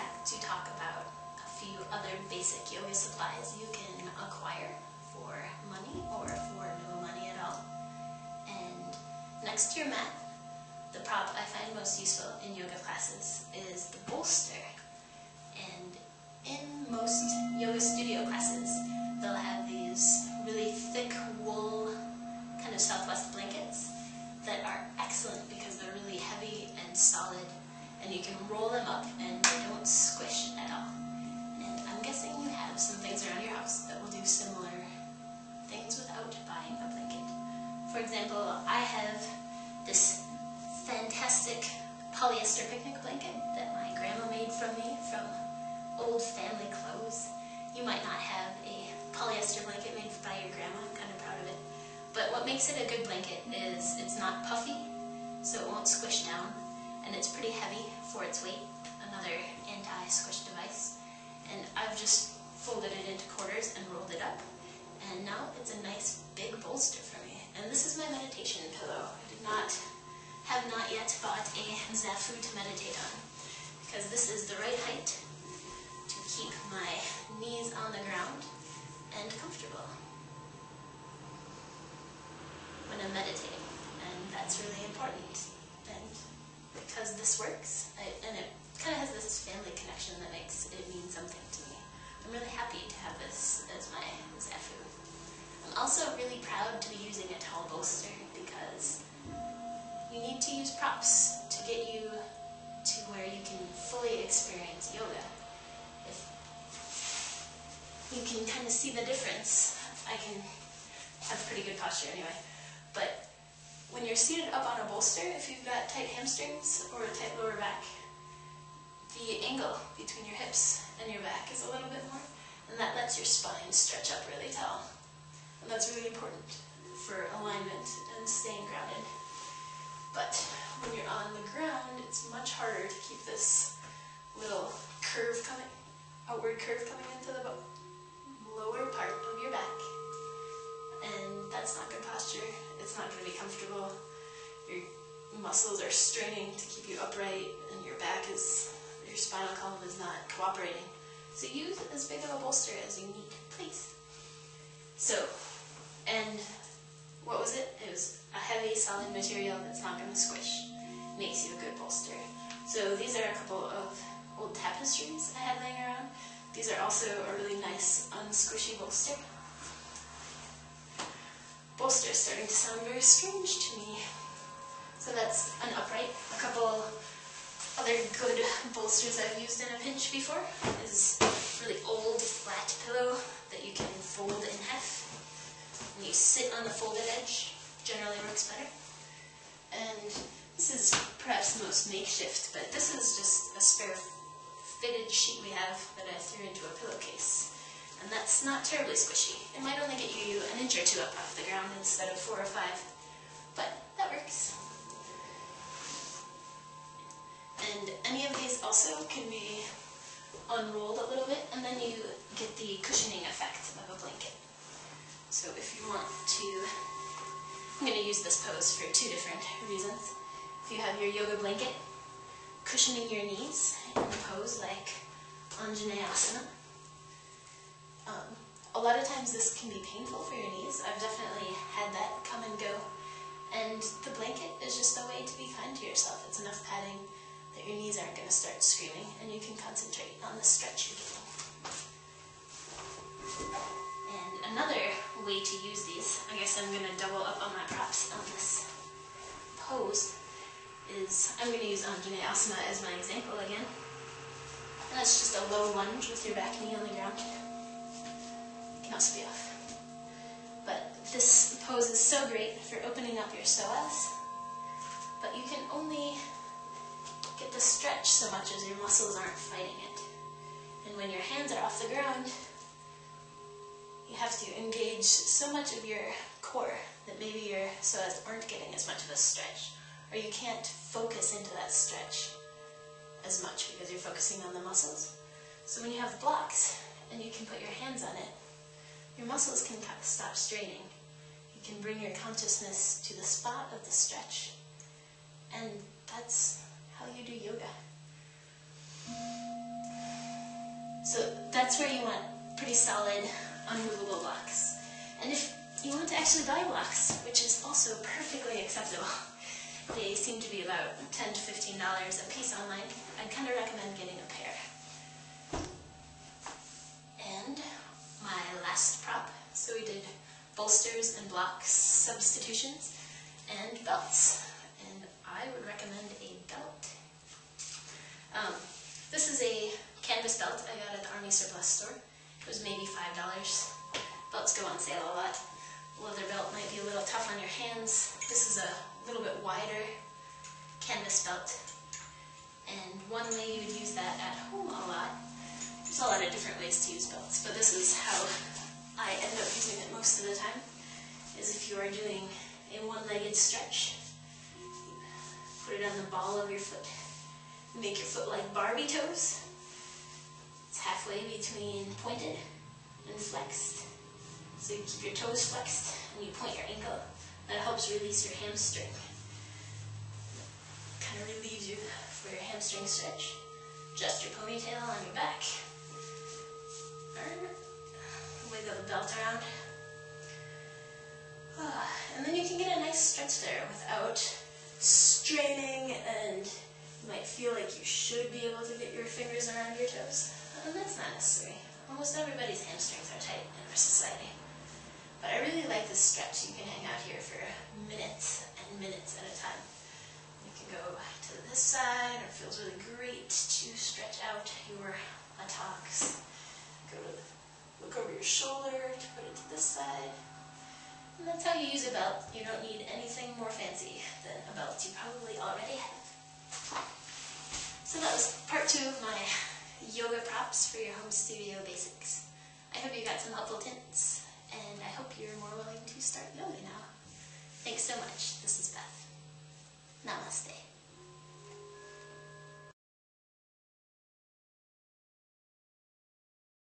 back to talk about a few other basic yoga supplies you can acquire for money or for no money at all. And next to your mat, the prop I find most useful in yoga classes is the bolster. And in most yoga studio classes, they'll have these really thick wool kind of Southwest blankets that are excellent because they're really heavy and solid, and you can roll them up and they don't squish at all. And I'm guessing you have some things around your house that will do similar things without buying a blanket. For example, I have this fantastic polyester picnic blanket that my grandma made from me from old family clothes. You might not have a polyester blanket made by your grandma. I'm kind of proud of it. But what makes it a good blanket is it's not puffy, so it won't squish down, and it's pretty heavy for its weight, another anti-squish device. And I've just folded it into quarters and rolled it up, and now it's a nice big bolster for me. And this is my meditation pillow. I have not yet bought a zafu to meditate on, because this is the right height to keep my knees on the ground and comfortable when I'm meditating, and that's really important. And because this works, and it kind of has this family connection that makes it mean something to me, I'm really happy to have this as my zafu. I'm also really proud to be using a tall bolster because you need to use props to get you to where you can fully experience yoga. If you can kind of see the difference, I can have pretty good posture anyway. But when you're seated up on a bolster, if you've got tight hamstrings or a tight lower back, the angle between your hips and your back is a little bit more, and that lets your spine stretch up really tall. And that's really important for alignment and staying grounded. But when you're on the ground, it's much harder to keep this little curve coming, outward curve coming into the lower part of your back. And that's not good posture. It's not going to be comfortable. Your muscles are straining to keep you upright, and your spinal column is not cooperating. So use as big of a bolster as you need, please. So, and what was it? It was a heavy, solid material that's not going to squish. Makes you a good bolster. So these are a couple of old tapestries I had laying around. These are also a really nice, unsquishy bolster. Bolster is starting to sound very strange to me. So that's an upright. A couple other good bolsters I've used in a pinch before is a really old flat pillow that you can fold in half. And you sit on the folded edge, generally works better. And this is perhaps the most makeshift, but this is just a spare fitted sheet we have that I threw into a pillowcase. And that's not terribly squishy. It might only get you an inch or two up off the ground instead of 4 or 5, but that works. And any of these also can be unrolled a little bit, and then you get the cushioning effect of a blanket. So if you want to, I'm going to use this pose for 2 different reasons. If you have your yoga blanket, cushioning your knees in a pose like Anjaneyasana. A lot of times this can be painful for your knees. I've definitely had that come and go. And the blanket is just a way to be kind to yourself. It's enough padding that your knees aren't going to start screaming, and you can concentrate on the stretch you're getting. And another way to use these, I guess I'm going to double up on my props on this pose, is I'm going to use Anjaneyasana as my example again. And that's just a low lunge with your back knee on the ground. Can also be off. But this pose is so great for opening up your psoas, but you can only get the stretch so much as your muscles aren't fighting it. And when your hands are off the ground, you have to engage so much of your core that maybe your psoas aren't getting as much of a stretch, or you can't focus into that stretch as much because you're focusing on the muscles. So when you have blocks and you can put your hands on it, your muscles can stop straining. You can bring your consciousness to the spot of the stretch, and that's how you do yoga. that's where you want pretty solid, unmovable blocks. And if you want to actually buy blocks, which is also perfectly acceptable, they seem to be about $10 to $15 a piece online, I'd kind of recommend getting a pair. And my last prop, so we did bolsters and blocks substitutions and belts, and I would recommend a belt. This is a canvas belt I got at the Army Surplus store. It was maybe $5. Belts go on sale a lot. Leather belt might be a little tough on your hands. This is a little bit wider canvas belt, and one way you would use that at home a lot. There's a lot of different ways to use belts, but this is how I end up using it most of the time, is if you are doing a one-legged stretch, you put it on the ball of your foot. Make your foot like Barbie toes. It's halfway between pointed and flexed. So you keep your toes flexed and you point your ankle. That helps release your hamstring. Kind of relieves you for your hamstring stretch. Adjust your ponytail on your back. Wiggle the belt around. And then you can get a nice stretch there without straining, and you might feel like you should be able to get your fingers around your toes. And that's not necessary. Almost everybody's hamstrings are tight in our society. But I really like this stretch. You can hang out here for minutes and minutes at a time. You can go to this side. It feels really great to stretch out your buttocks. Look over your shoulder to put it to this side. And that's how you use a belt. You don't need anything more fancy than a belt you probably already have. So that was part 2 of my yoga props for your home studio basics. I hope you got some helpful hints, and I hope you're more willing to start yoga now. Thanks so much. This is Beth. Namaste.